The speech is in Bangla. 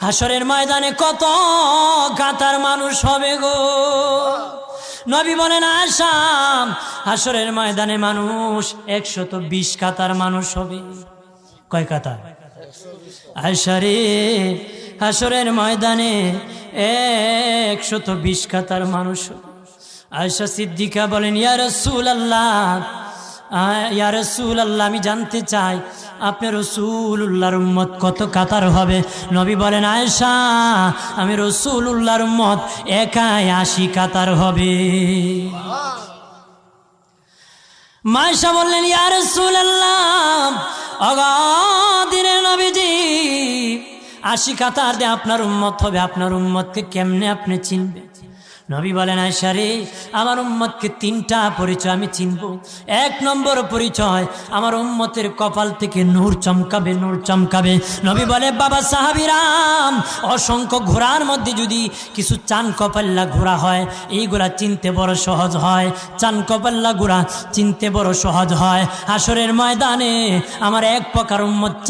হাসরের ময়দানে কত কাতার মানুষ হবে গো। নবী বলেন আয়েশা, হাসরের ময়দানে মানুষ 120 কাতার মানুষ হবে। কয় কাতার? আয়েশা রে, হাসরের ময়দানে 120 কাতার মানুষ হবে। আয়েশা সিদ্দিকা বলেন ইয়া রাসূলুল্লাহ, ইয়া রাসূলুল্লাহ, আমি জানতে চাই আপনার রাসূলুল্লাহর উম্মত কত কাতার হবে? নবী বলেন আয়েশা, আমি রাসূলুল্লাহর উম্মত একাই 80 কাতার হবে। আয়েশা বললেন ইয়া রাসূলুল্লাহ, অগাদিনের নবীজি 80 কাতার দিয়ে আপনার উম্মত হবে, আপনার উম্মতকে কেমনে আপনি চিনবেন? নবী বলেন আয়েশা রে, আমার উম্মতকে 3টা পরিচয় আমি চিনব। 1 নম্বর পরিচয়, আমার উম্মতের কপাল থেকে নূর চমকাবে, নূর চমকাবে। নবী বলে বাবা সাহাবীরাম, অসংখ্য ঘোড়ার মধ্যে যদি কিছু চান কপাল্লা ঘোড়া হয়, এইগুলা চিনতে বড় সহজ হয়। চান কপাল্লা ঘোড়া চিনতে বড় সহজ হয়। হাসরের ময়দানে আমার 1 প্রকার উম্মত